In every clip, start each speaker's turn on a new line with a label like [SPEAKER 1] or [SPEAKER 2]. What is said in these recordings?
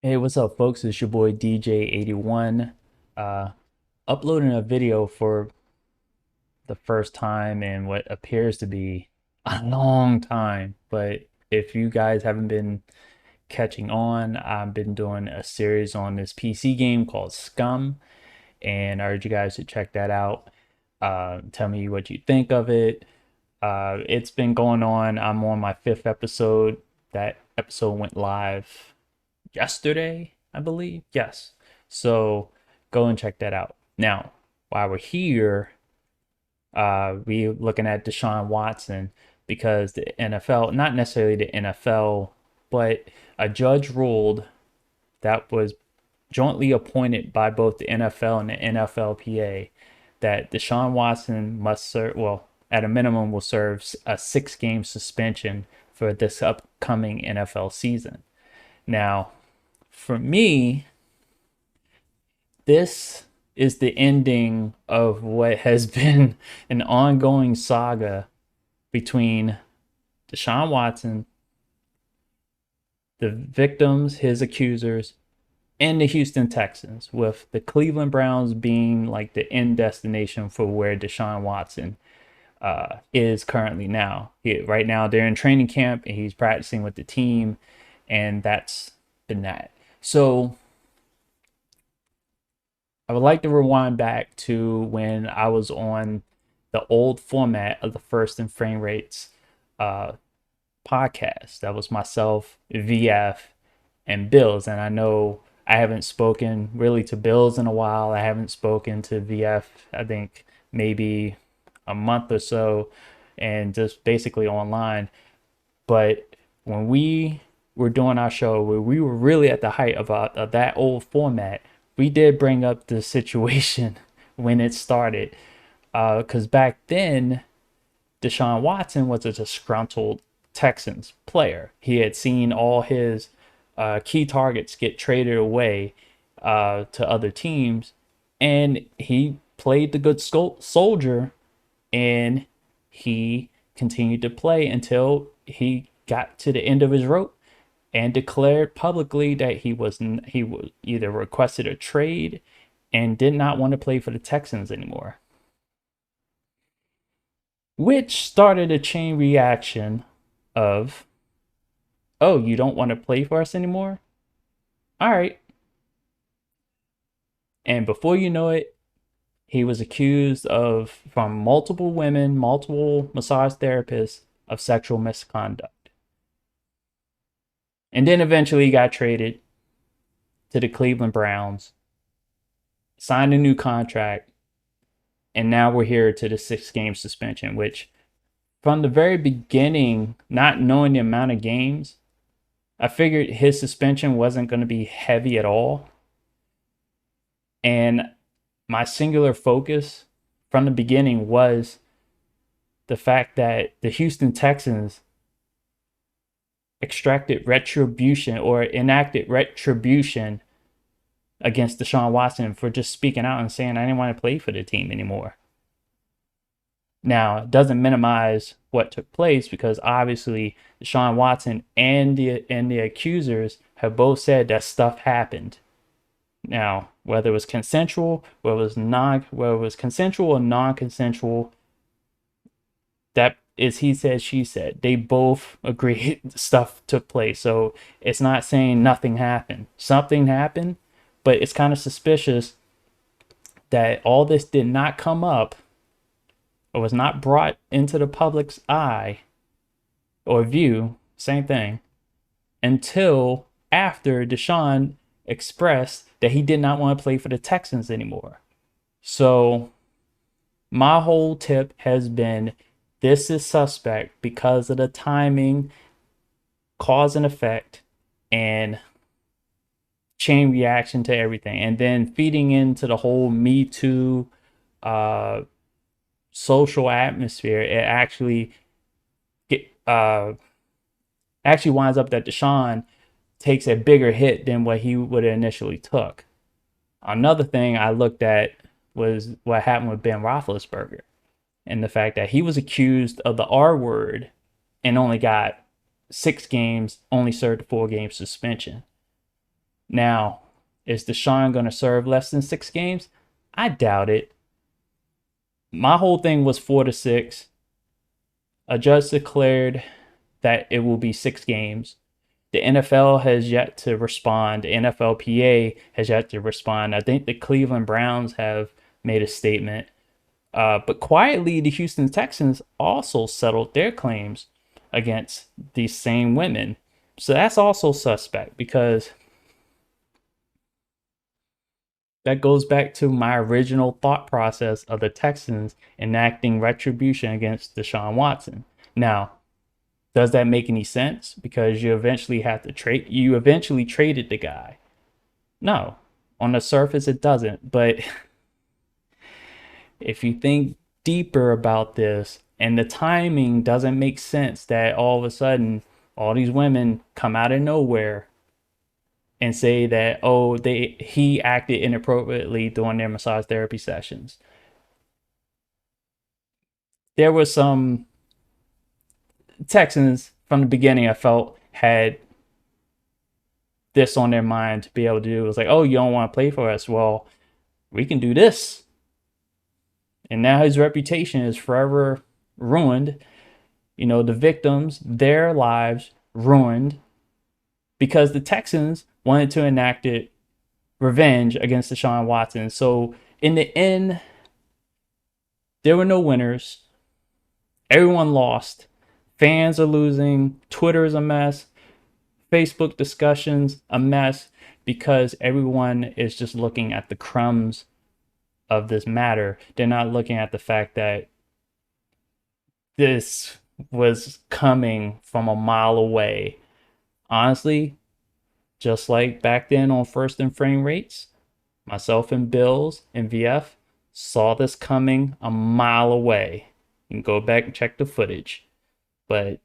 [SPEAKER 1] Hey, what's up, folks? It's your boy DJ81, uh, uploading a video for the first time in what appears to be a long time. But if you guys haven't been catching on, I've been doing a series on this PC game called Scum, and I urge you guys to check that out. Tell me what you think of it. It's been going on. I'm on my fifth episode. That episode went live yesterday, I believe. Yes. So go and check that out. Now, while we're here, we looking at Deshaun Watson because the NFL, not necessarily the NFL, but a judge ruled that was jointly appointed by both the NFL and the NFLPA that Deshaun Watson must serve, well, at a minimum, will serve a 6 game suspension for this upcoming NFL season. Now, for me, this is the ending of what has been an ongoing saga between Deshaun Watson, the victims, his accusers, and the Houston Texans, with the Cleveland Browns being like the end destination for where Deshaun Watson is currently now. Right now, they're in training camp and he's practicing with the team, and that's been that. So I would like to rewind back to when I was on the old format of the First and Frame Rates uh, podcast. That was myself, VF, and Bills. And I know I haven't spoken really to Bills in a while. I haven't spoken to VF, I think maybe a month or so, and just basically online. But when we were doing our show, where we were really at the height of that old format, we did bring up the situation when it started. Because back then, Deshaun Watson was a disgruntled Texans player. He had seen all his key targets get traded away to other teams, and he played the good soldier, and he continued to play until he got to the end of his rope and declared publicly that he was either requested a trade and did not want to play for the Texans anymore, which started a chain reaction of, "Oh, you don't want to play for us anymore? All right." And before you know it, he was accused of from multiple women, multiple massage therapists, of sexual misconduct. And then eventually he got traded to the Cleveland Browns, signed a new contract, and now we're here to the 6 game suspension, which from the very beginning, not knowing the amount of games, I figured his suspension wasn't going to be heavy at all. And my singular focus from the beginning was the fact that the Houston Texans extracted retribution or enacted retribution against Deshaun Watson for just speaking out and saying, "I didn't want to play for the team anymore." Now, it doesn't minimize what took place because obviously Deshaun Watson and the accusers have both said that stuff happened. Now, whether it was consensual, whether it was consensual or non-consensual, that is he said, she said. They both agreed stuff took place. So it's not saying nothing happened. Something happened, but it's kind of suspicious that all this did not come up or was not brought into the public's eye or view, same thing, until after Deshaun expressed that he did not want to play for the Texans anymore. So my whole tip has been, this is suspect because of the timing, cause and effect, and chain reaction to everything. And then feeding into the whole Me Too social atmosphere, it get, actually winds up that Deshaun takes a bigger hit than what he would have initially took. Another thing I looked at was what happened with Ben Roethlisberger and the fact that he was accused of the R word and only got 6 games, only served a 4 game suspension. Now, is Deshaun going to serve less than 6 games? I doubt it. My whole thing was 4 to 6. A judge declared that it will be 6 games. The NFL has yet to respond. The NFLPA has yet to respond. I think the Cleveland Browns have made a statement. But quietly, the Houston Texans also settled their claims against these same women. So that's also suspect because that goes back to my original thought process of the Texans enacting retribution against Deshaun Watson. Now, does that make any sense? Because you eventually have to trade. You eventually traded the guy. No, on the surface it doesn't. But if you think deeper about this, and the timing doesn't make sense, that all of a sudden all these women come out of nowhere and say that, oh, he acted inappropriately during their massage therapy sessions. There was some Texans from the beginning I felt had this on their mind to be able to do. It was like, oh, you don't want to play for us? Well, we can do this. And now his reputation is forever ruined. You know, the victims, their lives ruined because the Texans wanted to enact it revenge against Deshaun Watson. So in the end, there were no winners. Everyone lost. Fans are losing. Twitter is a mess. Facebook discussions a mess because everyone is just looking at the crumbs of this matter. They're not looking at the fact that this was coming from a mile away. Honestly, just like back then on First and Frame Rates, myself and Bills and VF saw this coming a mile away. You can go back and check the footage. But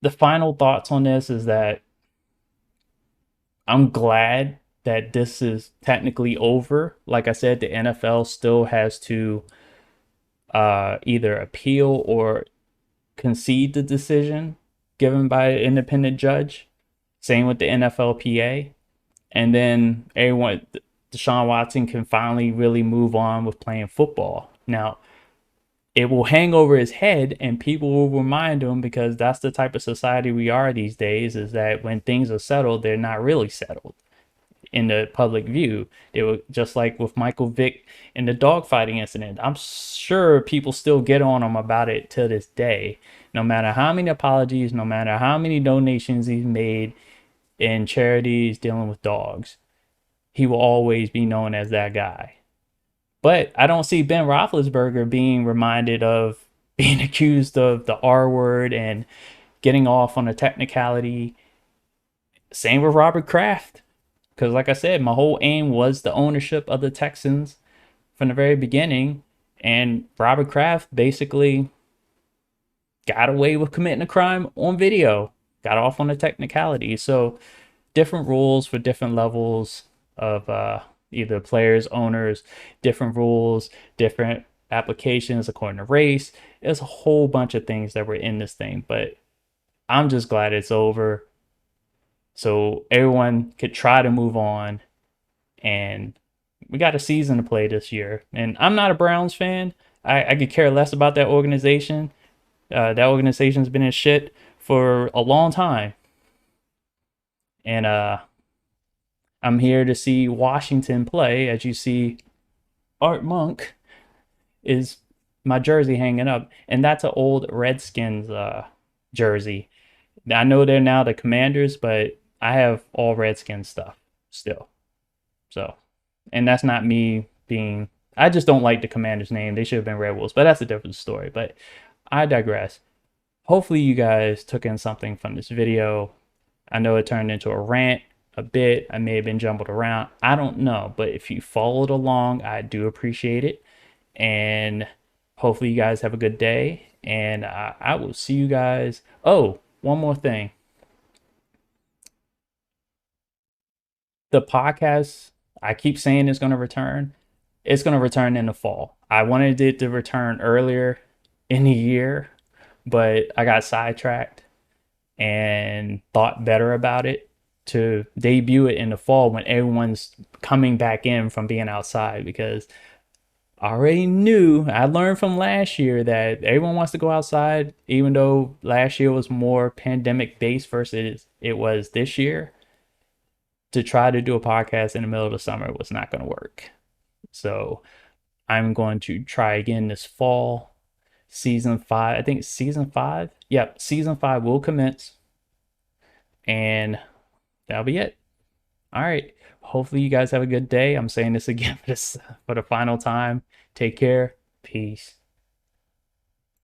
[SPEAKER 1] the final thoughts on this is that I'm glad that this is technically over. Like I said, the NFL still has to either appeal or concede the decision given by an independent judge. Same with the NFLPA. And then everyone, Deshaun Watson can finally really move on with playing football. Now, it will hang over his head and people will remind him because that's the type of society we are these days, is that when things are settled, they're not really settled in the public view. They were just like with Michael Vick in the dogfighting incident. I'm sure people still get on him about it to this day. No matter how many apologies, no matter how many donations he's made in charities dealing with dogs, he will always be known as that guy. But I don't see Ben Roethlisberger being reminded of being accused of the R word and getting off on a technicality. Same with Robert Kraft. Because, like I said, my whole aim was the ownership of the Texans from the very beginning. And Robert Kraft basically got away with committing a crime on video, got off on a technicality. So, different rules for different levels of either players, owners, different rules, different applications according to race. There's a whole bunch of things that were in this thing, but I'm just glad it's over so everyone could try to move on. And we got a season to play this year. And I'm not a Browns fan. I could care less about that organization. That organization's been in shit for a long time. And I'm here to see Washington play. As you see, Art Monk is my jersey hanging up, and that's an old Redskins jersey. I know they're now the Commanders, but I have all Redskins stuff still. So, and that's not me being. I just don't like the Commanders name. They should have been Red Wolves, but that's a different story. But I digress. Hopefully, you guys took in something from this video. I know it turned into a rant a bit. I may have been jumbled around. I don't know. But if you followed along, I do appreciate it. And hopefully you guys have a good day. And I will see you guys. Oh, one more thing. The podcast, I keep saying it's going to return. It's going to return in the fall. I wanted it to return earlier in the year, but I got sidetracked and thought better about it to debut it in the fall when everyone's coming back in from being outside, because I already knew, I learned from last year that everyone wants to go outside, even though last year was more pandemic based versus it was this year. To try to do a podcast in the middle of the summer was not going to work. So I'm going to try again this fall. Season 5, I think season 5. Yep, season 5 will commence, and that'll be it. All right. Hopefully you guys have a good day. I'm saying this again for the final time. Take care. Peace.